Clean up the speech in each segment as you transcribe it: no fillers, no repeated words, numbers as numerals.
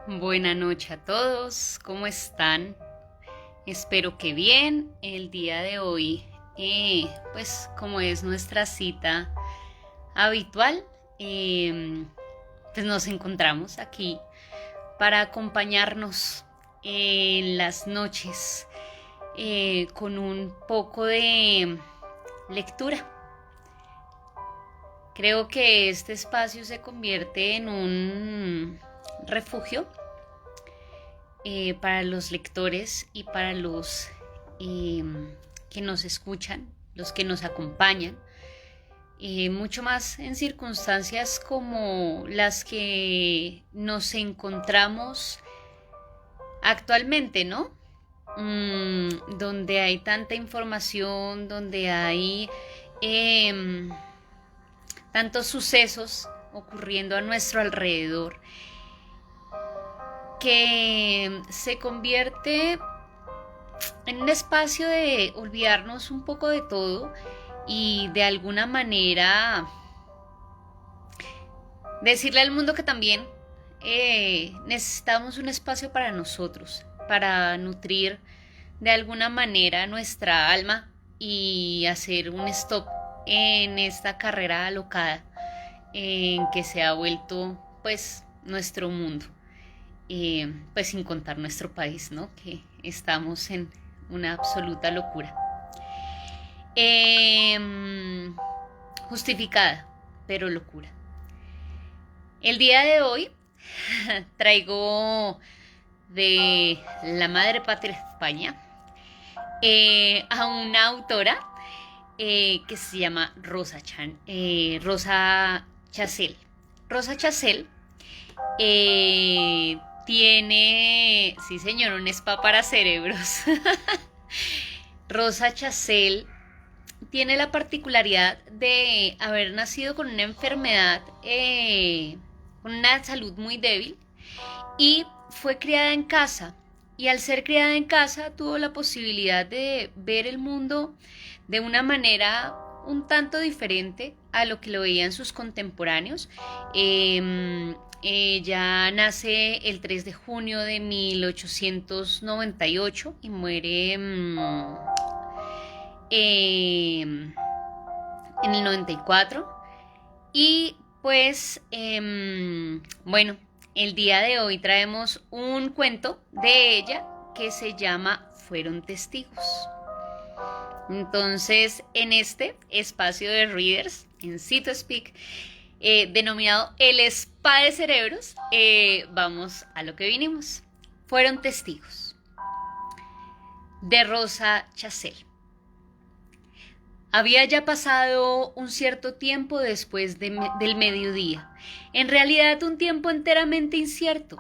Buenas noches a todos, ¿cómo están? Espero que bien. El día de hoy, pues como es nuestra cita habitual, pues nos encontramos aquí para acompañarnos en las noches con un poco de lectura. Creo que este espacio se convierte en un refugio para los lectores y para los eh, que nos escuchan, los que nos acompañan, mucho más en circunstancias como las que nos encontramos actualmente, ¿no? Donde hay tanta información, donde hay tantos sucesos ocurriendo a nuestro alrededor, que se convierte en un espacio de olvidarnos un poco de todo y de alguna manera decirle al mundo que también necesitamos un espacio para nosotros, para nutrir de alguna manera nuestra alma y hacer un stop en esta carrera alocada en que se ha vuelto pues nuestro mundo. Pues sin contar nuestro país, ¿no? Que estamos en una absoluta locura. Justificada, pero locura. El día de hoy traigo de la madre patria España a una autora que se llama Rosa Chacel. Rosa Chacel tiene, sí señor, un spa para cerebros. Rosa Chacel tiene la particularidad de haber nacido con una enfermedad, con una salud muy débil, y fue criada en casa. Y al ser criada en casa tuvo la posibilidad de ver el mundo de una manera un tanto diferente a lo que lo veían sus contemporáneos. Ella nace el 3 de junio de 1898 y muere en el 94. Y pues, bueno, el día de hoy traemos un cuento de ella que se llama Fueron testigos. Entonces, en este espacio de Readers, en Cito Speak, denominado el Spa de Cerebros, vamos a lo que vinimos. Fueron testigos. De Rosa Chacel. Había ya pasado un cierto tiempo después del mediodía, en realidad un tiempo enteramente incierto,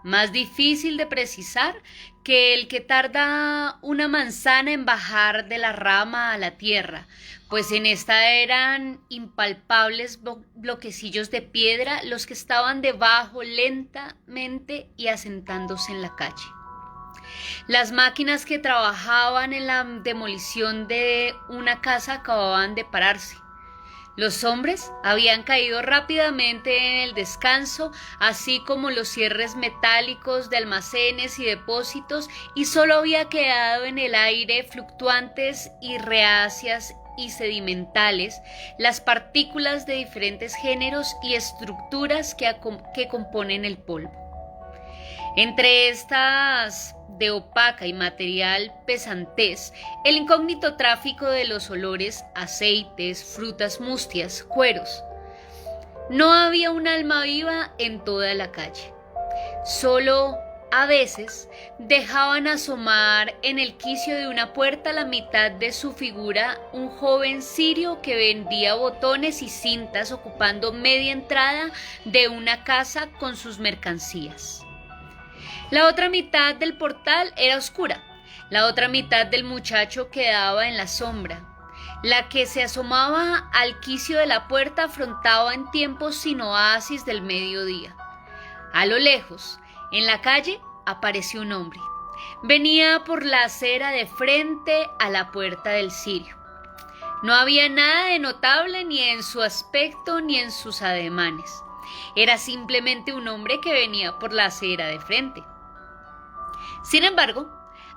más difícil de precisar que el que tarda una manzana en bajar de la rama a la tierra, pues en esta eran impalpables bloquecillos de piedra los que estaban debajo lentamente y asentándose en la calle. Las máquinas que trabajaban en la demolición de una casa acababan de pararse. Los hombres habían caído rápidamente en el descanso, así como los cierres metálicos de almacenes y depósitos, y solo había quedado en el aire fluctuantes y reacias y sedimentales las partículas de diferentes géneros y estructuras que componen el polvo. Entre estas de opaca y material pesantez, el incógnito tráfico de los olores, aceites, frutas mustias, cueros. No había un alma viva en toda la calle. Solo a veces dejaban asomar en el quicio de una puerta la mitad de su figura un joven sirio que vendía botones y cintas ocupando media entrada de una casa con sus mercancías. La otra mitad del portal era oscura. La otra mitad del muchacho quedaba en la sombra. La que se asomaba al quicio de la puerta afrontaba en tiempos sin oasis del mediodía. A lo lejos, en la calle, apareció un hombre. Venía por la acera de frente a la puerta del sirio. No había nada de notable ni en su aspecto ni en sus ademanes. Era simplemente un hombre que venía por la acera de frente. Sin embargo,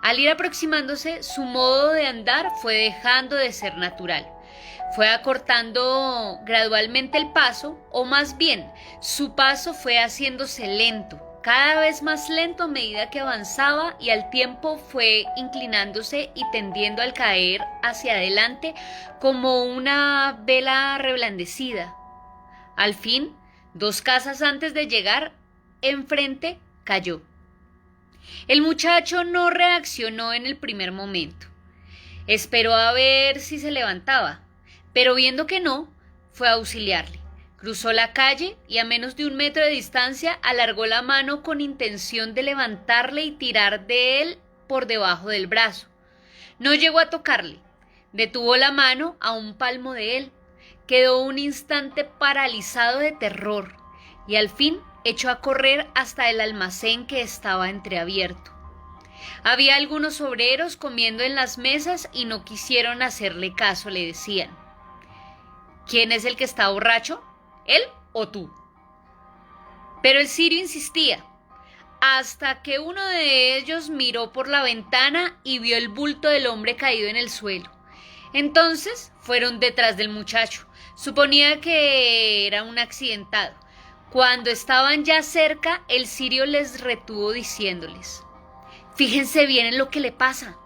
al ir aproximándose, su modo de andar fue dejando de ser natural. Fue acortando gradualmente el paso, o más bien, su paso fue haciéndose lento, cada vez más lento a medida que avanzaba, y al tiempo fue inclinándose y tendiendo al caer hacia adelante como una vela reblandecida. Al fin, 2 casas antes de llegar enfrente, cayó. El muchacho no reaccionó en el primer momento. Esperó a ver si se levantaba, pero viendo que no, fue a auxiliarle. Cruzó la calle y a menos de 1 metro de distancia alargó la mano con intención de levantarle y tirar de él por debajo del brazo. No llegó a tocarle. Detuvo la mano a 1 palmo de él. Quedó un instante paralizado de terror y al fin echó a correr hasta el almacén que estaba entreabierto. Había algunos obreros comiendo en las mesas y no quisieron hacerle caso, le decían: ¿quién es el que está borracho? ¿Él o tú? Pero el sirio insistía, hasta que uno de ellos miró por la ventana y vio el bulto del hombre caído en el suelo. Entonces fueron detrás del muchacho. Suponía que era un accidentado. Cuando estaban ya cerca, el sirio les retuvo diciéndoles: fíjense bien en lo que le pasa.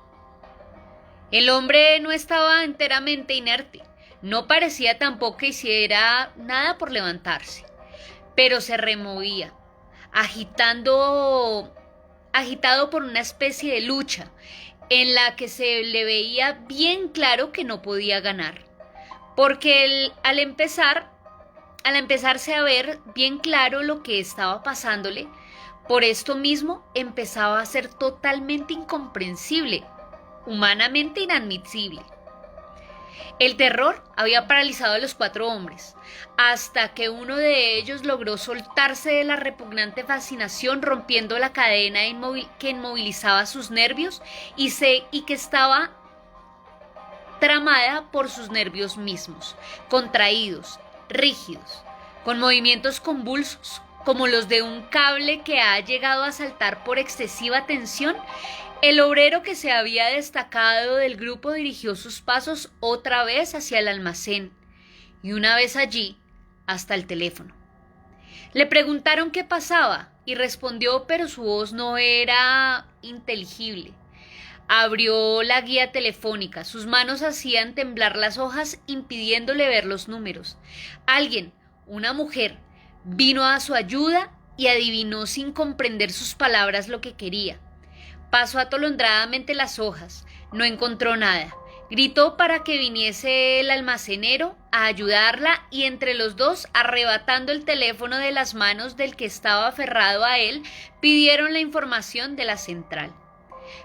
El hombre no estaba enteramente inerte. No parecía tampoco que hiciera nada por levantarse, pero se removía, agitado por una especie de lucha en la que se le veía bien claro que no podía ganar, porque al empezarse a ver bien claro lo que estaba pasándole, por esto mismo empezaba a ser totalmente incomprensible, humanamente inadmisible. El terror había paralizado a los 4 hombres, hasta que uno de ellos logró soltarse de la repugnante fascinación, rompiendo la cadena que inmovilizaba sus nervios y que estaba tramada por sus nervios mismos, contraídos, rígidos, con movimientos convulsos, como los de un cable que ha llegado a saltar por excesiva tensión. El obrero que se había destacado del grupo dirigió sus pasos otra vez hacia el almacén y una vez allí hasta el teléfono. Le preguntaron qué pasaba y respondió, pero su voz no era inteligible. Abrió la guía telefónica, sus manos hacían temblar las hojas impidiéndole ver los números. Alguien, una mujer, vino a su ayuda y adivinó sin comprender sus palabras lo que quería. Pasó atolondradamente las hojas, no encontró nada. Gritó para que viniese el almacenero a ayudarla y entre los dos, arrebatando el teléfono de las manos del que estaba aferrado a él, pidieron la información de la central.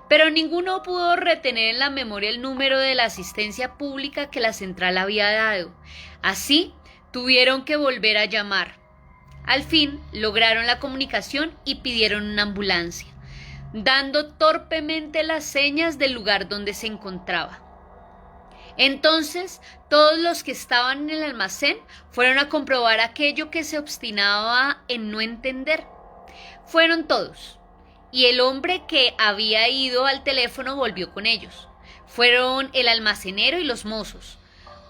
Pero ninguno pudo retener en la memoria el número de la asistencia pública que la central había dado. Así, tuvieron que volver a llamar. Al fin, lograron la comunicación y pidieron una ambulancia, dando torpemente las señas del lugar donde se encontraba. Entonces, todos los que estaban en el almacén fueron a comprobar aquello que se obstinaba en no entender. Fueron todos, y el hombre que había ido al teléfono volvió con ellos. Fueron el almacenero y los mozos,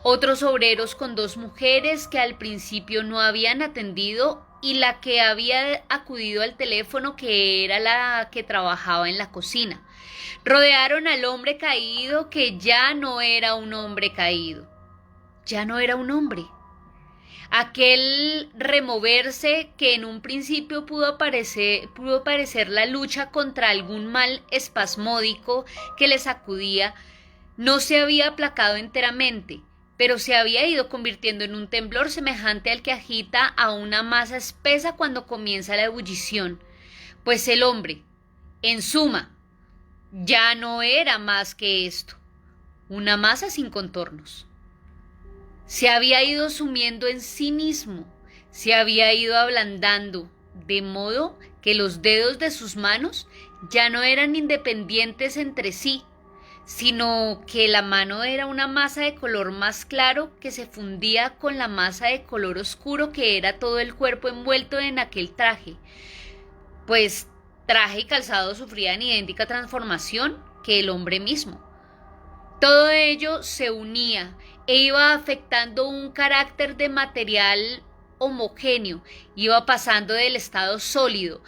otros obreros con 2 mujeres que al principio no habían atendido y la que había acudido al teléfono, que era la que trabajaba en la cocina. Rodearon al hombre caído, que ya no era un hombre caído, ya no era un hombre. Aquel removerse que en un principio pudo parecer la lucha contra algún mal espasmódico que le sacudía, no se había aplacado enteramente, pero se había ido convirtiendo en un temblor semejante al que agita a una masa espesa cuando comienza la ebullición, pues el hombre, en suma, ya no era más que esto, una masa sin contornos. Se había ido sumiendo en sí mismo, se había ido ablandando, de modo que los dedos de sus manos ya no eran independientes entre sí, sino que la mano era una masa de color más claro que se fundía con la masa de color oscuro que era todo el cuerpo envuelto en aquel traje, pues traje y calzado sufrían idéntica transformación que el hombre mismo. Todo ello se unía e iba afectando un carácter de material homogéneo, iba pasando del estado sólido,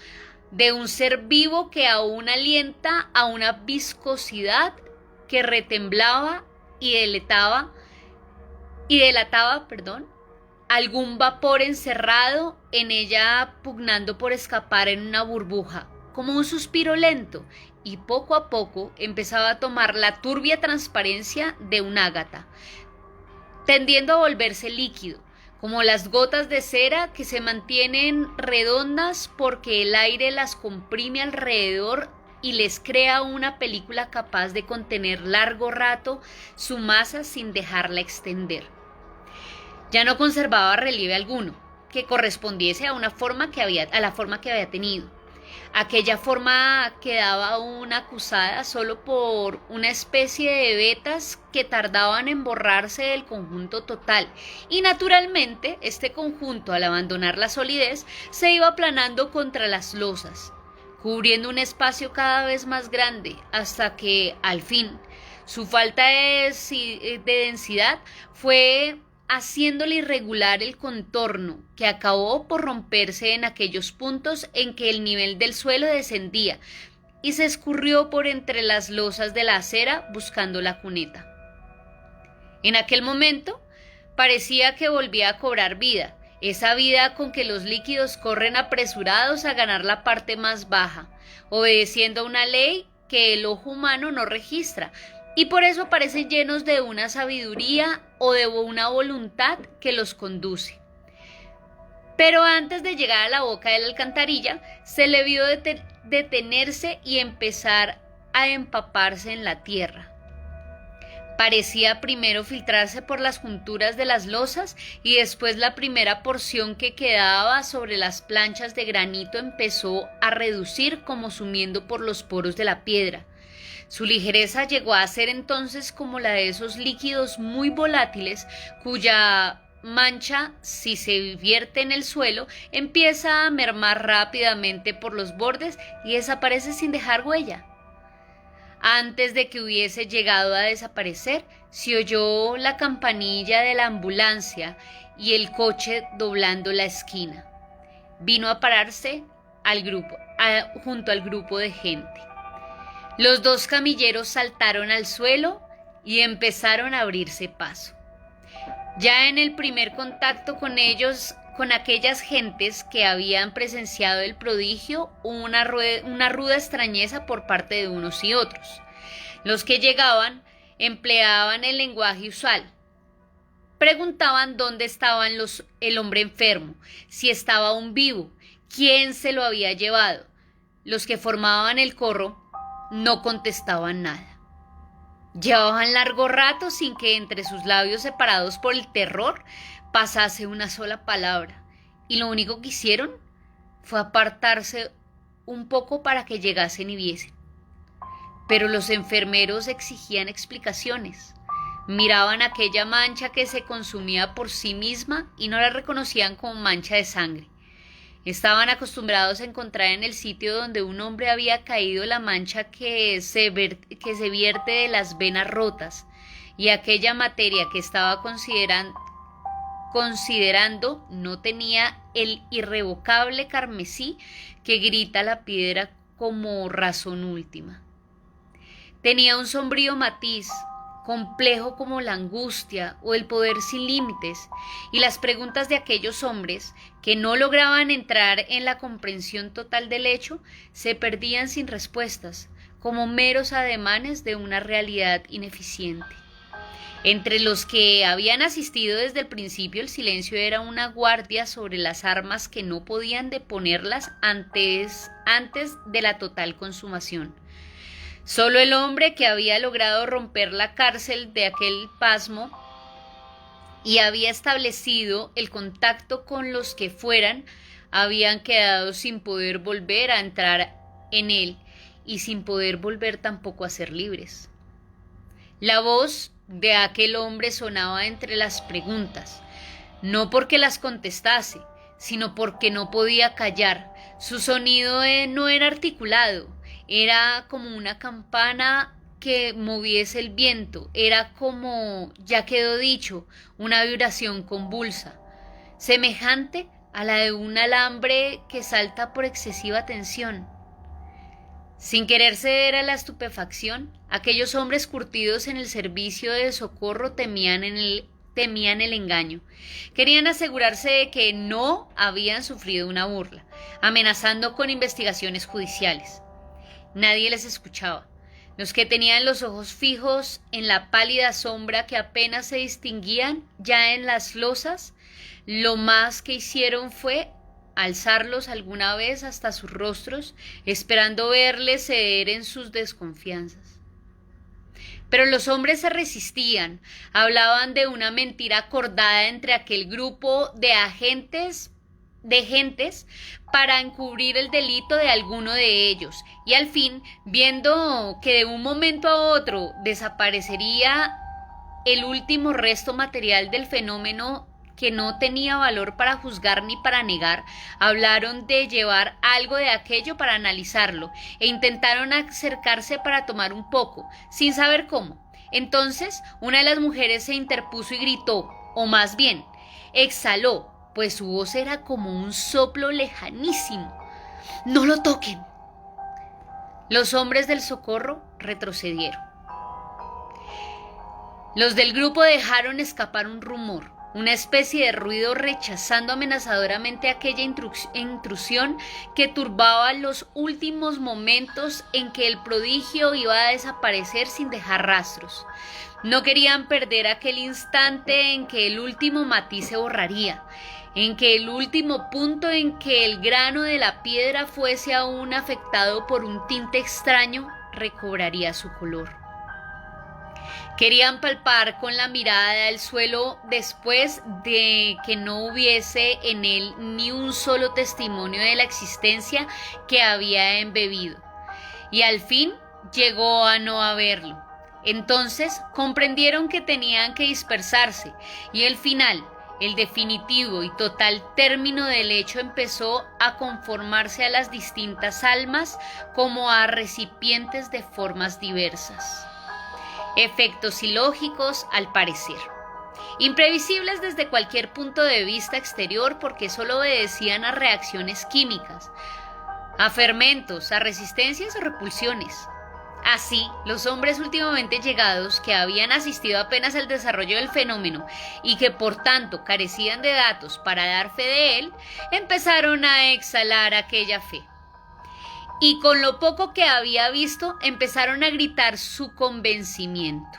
de un ser vivo que aún alienta a una viscosidad que retemblaba y delataba, algún vapor encerrado en ella pugnando por escapar en una burbuja, como un suspiro lento, y poco a poco empezaba a tomar la turbia transparencia de un ágata, tendiendo a volverse líquido, como las gotas de cera que se mantienen redondas porque el aire las comprime alrededor y les crea una película capaz de contener largo rato su masa sin dejarla extender. Ya no conservaba relieve alguno que correspondiese a la forma que había tenido. Aquella forma quedaba aún acusada solo por una especie de vetas que tardaban en borrarse del conjunto total, y naturalmente este conjunto, al abandonar la solidez, se iba aplanando contra las losas, cubriendo un espacio cada vez más grande, hasta que, al fin, su falta de densidad fue haciéndole irregular el contorno, que acabó por romperse en aquellos puntos en que el nivel del suelo descendía y se escurrió por entre las losas de la acera buscando la cuneta. En aquel momento parecía que volvía a cobrar vida, esa vida con que los líquidos corren apresurados a ganar la parte más baja, obedeciendo a una ley que el ojo humano no registra, y por eso parecen llenos de una sabiduría o de una voluntad que los conduce. Pero antes de llegar a la boca de la alcantarilla, se le vio detenerse y empezar a empaparse en la tierra. Parecía primero filtrarse por las junturas de las losas y después la primera porción que quedaba sobre las planchas de granito empezó a reducir como sumiendo por los poros de la piedra. Su ligereza llegó a ser entonces como la de esos líquidos muy volátiles cuya mancha, si se vierte en el suelo, empieza a mermar rápidamente por los bordes y desaparece sin dejar huella. Antes de que hubiese llegado a desaparecer, se oyó la campanilla de la ambulancia y el coche doblando la esquina. Vino a pararse junto al grupo de gente. Los dos camilleros saltaron al suelo y empezaron a abrirse paso. Ya en el primer contacto con ellos, con aquellas gentes que habían presenciado el prodigio, hubo una ruda extrañeza por parte de unos y otros. Los que llegaban empleaban el lenguaje usual. Preguntaban dónde estaba el hombre enfermo, si estaba aún vivo, quién se lo había llevado. Los que formaban el corro no contestaban nada. Llevaban largo rato sin que entre sus labios separados por el terror pasase una sola palabra, y lo único que hicieron fue apartarse un poco para que llegasen y viesen. Pero los enfermeros exigían explicaciones. Miraban aquella mancha que se consumía por sí misma y no la reconocían como mancha de sangre. Estaban acostumbrados a encontrar en el sitio donde un hombre había caído la mancha que se vierte de las venas rotas, y aquella materia que estaba considerando no tenía el irrevocable carmesí que grita la piedra como razón última. Tenía un sombrío matiz, complejo como la angustia o el poder sin límites, y las preguntas de aquellos hombres que no lograban entrar en la comprensión total del hecho se perdían sin respuestas, como meros ademanes de una realidad ineficiente. Entre los que habían asistido desde el principio, el silencio era una guardia sobre las armas que no podían deponerlas antes de la total consumación. Solo el hombre que había logrado romper la cárcel de aquel pasmo y había establecido el contacto con los que fueran, habían quedado sin poder volver a entrar en él y sin poder volver tampoco a ser libres. La voz de aquel hombre sonaba entre las preguntas, no porque las contestase, sino porque no podía callar. Su sonido no era articulado, era como una campana que moviese el viento, era como, ya quedó dicho, una vibración convulsa, semejante a la de un alambre que salta por excesiva tensión. Sin querer ceder a la estupefacción, aquellos hombres curtidos en el servicio de socorro temían el engaño. Querían asegurarse de que no habían sufrido una burla, amenazando con investigaciones judiciales. Nadie les escuchaba. Los que tenían los ojos fijos en la pálida sombra que apenas se distinguían ya en las losas, lo más que hicieron fue alzarlos alguna vez hasta sus rostros, esperando verles ceder en sus desconfianzas. Pero los hombres se resistían, hablaban de una mentira acordada entre aquel grupo de gentes para encubrir el delito de alguno de ellos, y al fin, viendo que de un momento a otro desaparecería el último resto material del fenómeno que no tenía valor para juzgar ni para negar, hablaron de llevar algo de aquello para analizarlo e intentaron acercarse para tomar un poco, sin saber cómo. Entonces, una de las mujeres se interpuso y gritó, o más bien, exhaló, pues su voz era como un soplo lejanísimo: ¡No lo toquen! Los hombres del socorro retrocedieron. Los del grupo dejaron escapar un rumor, una especie de ruido rechazando amenazadoramente aquella intrusión que turbaba los últimos momentos en que el prodigio iba a desaparecer sin dejar rastros. No querían perder aquel instante en que el último matiz se borraría, en que el último punto en que el grano de la piedra fuese aún afectado por un tinte extraño recobraría su color. Querían palpar con la mirada el suelo después de que no hubiese en él ni un solo testimonio de la existencia que había embebido. Y al fin llegó a no haberlo. Entonces comprendieron que tenían que dispersarse, y el final, el definitivo y total término del hecho, empezó a conformarse a las distintas almas como a recipientes de formas diversas. Efectos ilógicos, al parecer, imprevisibles desde cualquier punto de vista exterior, porque solo obedecían a reacciones químicas, a fermentos, a resistencias o repulsiones. Así, los hombres últimamente llegados, que habían asistido apenas al desarrollo del fenómeno y que por tanto carecían de datos para dar fe de él, empezaron a exhalar aquella fe. Y con lo poco que había visto, empezaron a gritar su convencimiento.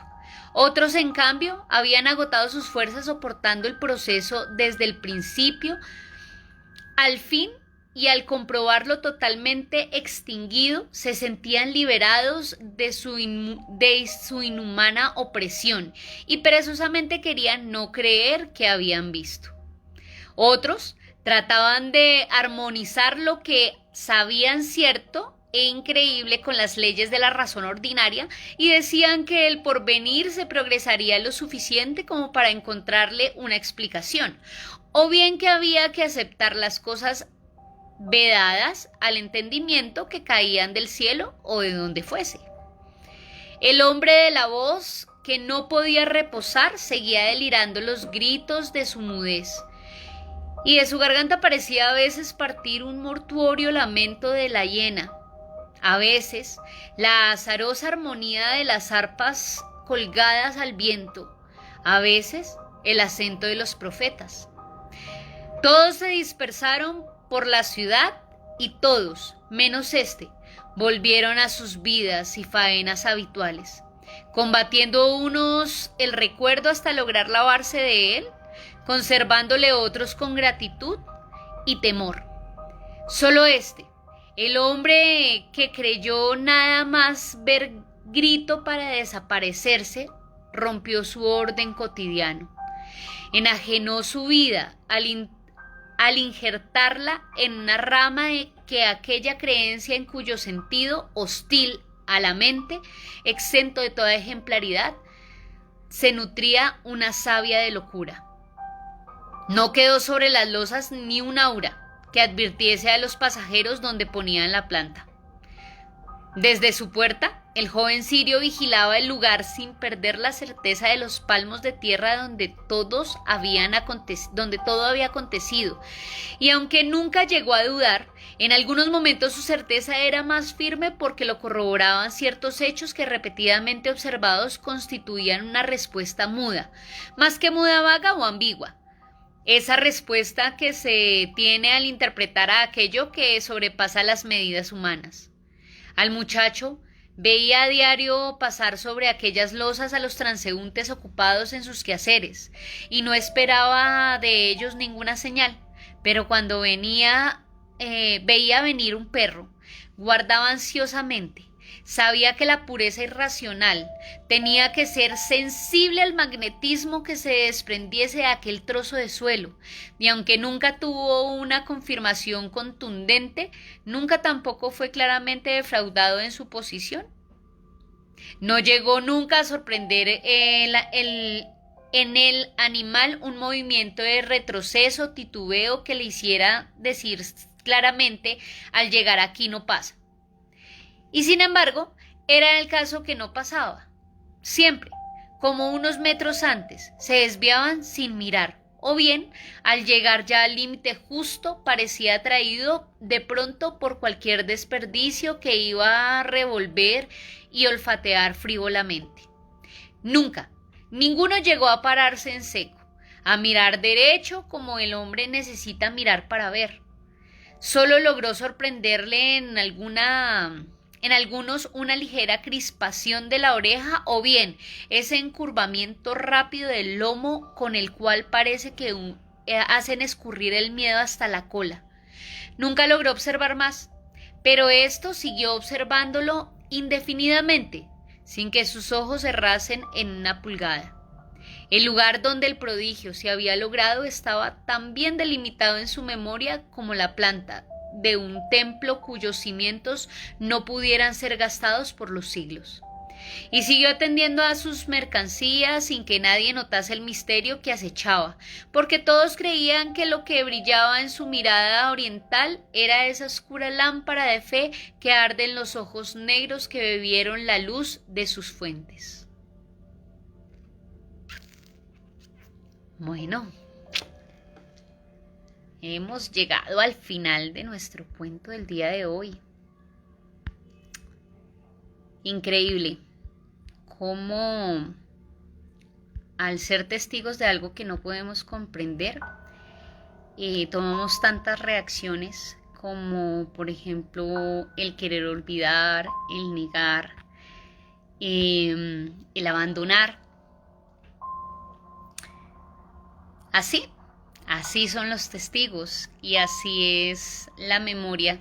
Otros, en cambio, habían agotado sus fuerzas soportando el proceso desde el principio al fin, y al comprobarlo totalmente extinguido, se sentían liberados de su inhumana opresión y perezosamente querían no creer que habían visto. Otros trataban de armonizar lo que sabían cierto e increíble con las leyes de la razón ordinaria y decían que el porvenir se progresaría lo suficiente como para encontrarle una explicación, o bien que había que aceptar las cosas vedadas al entendimiento que caían del cielo o de donde fuese. El hombre de la voz, que no podía reposar, seguía delirando los gritos de su mudez, y de su garganta parecía a veces partir un mortuorio lamento de la hiena, a veces la azarosa armonía de las arpas colgadas al viento, a veces el acento de los profetas. Todos se dispersaron por la ciudad y todos, menos volvieron a sus vidas y faenas habituales, combatiendo unos el recuerdo hasta lograr lavarse de él, conservándole otros con gratitud y temor. Solo el hombre que creyó nada más ver grito para desaparecerse, rompió su orden cotidiano, enajenó su vida al injertarla en una rama que aquella creencia en cuyo sentido hostil a la mente, exento de toda ejemplaridad, se nutría una savia de locura. No quedó sobre las losas ni un aura que advirtiese a los pasajeros dónde ponían la planta. Desde su puerta, el joven sirio vigilaba el lugar sin perder la certeza de los palmos de tierra donde todo había acontecido, y aunque nunca llegó a dudar, en algunos momentos su certeza era más firme porque lo corroboraban ciertos hechos que repetidamente observados constituían una respuesta muda, más que muda, vaga o ambigua. Esa respuesta que se tiene al interpretar a aquello que sobrepasa las medidas humanas. Al muchacho veía a diario pasar sobre aquellas losas a los transeúntes ocupados en sus quehaceres, y no esperaba de ellos ninguna señal, pero cuando veía venir un perro, guardaba ansiosamente. Sabía que la pureza irracional tenía que ser sensible al magnetismo que se desprendiese de aquel trozo de suelo, y aunque nunca tuvo una confirmación contundente, nunca tampoco fue claramente defraudado en su posición. No llegó nunca a sorprender en el animal un movimiento de retroceso, titubeo que le hiciera decir claramente: al llegar aquí no pasa. Y sin embargo, era el caso que no pasaba. Siempre, como unos metros antes, se desviaban sin mirar, o bien, al llegar ya al límite justo, parecía atraído de pronto por cualquier desperdicio que iba a revolver y olfatear frívolamente. Nunca, ninguno llegó a pararse en seco, a mirar derecho como el hombre necesita mirar para ver. Solo logró sorprenderle en algunos una ligera crispación de la oreja, o bien ese encurvamiento rápido del lomo con el cual parece que hacen escurrir el miedo hasta la cola. Nunca logró observar más, pero esto siguió observándolo indefinidamente, sin que sus ojos cerrasen en una pulgada. El lugar donde el prodigio se había logrado estaba tan bien delimitado en su memoria como la planta de un templo cuyos cimientos no pudieran ser gastados por los siglos. Y siguió atendiendo a sus mercancías sin que nadie notase el misterio que acechaba, porque todos creían que lo que brillaba en su mirada oriental era esa oscura lámpara de fe que arde en los ojos negros que bebieron la luz de sus fuentes. Bueno, hemos llegado al final de nuestro cuento del día de hoy. Increíble cómo, al ser testigos de algo que no podemos comprender, tomamos tantas reacciones como, por ejemplo, el querer olvidar, el negar, el abandonar. Así son los testigos, y así es la memoria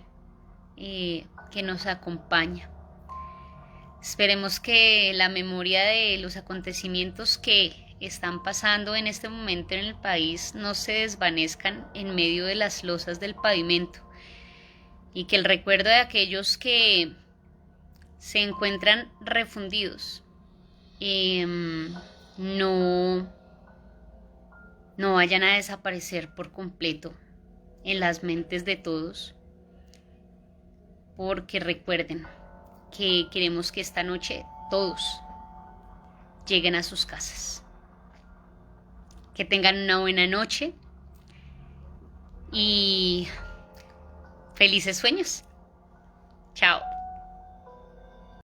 que nos acompaña. Esperemos que la memoria de los acontecimientos que están pasando en este momento en el país no se desvanezcan en medio de las losas del pavimento, y que el recuerdo de aquellos que se encuentran refundidos no vayan a desaparecer por completo en las mentes de todos, porque recuerden que queremos que esta noche todos lleguen a sus casas. Que tengan una buena noche y felices sueños.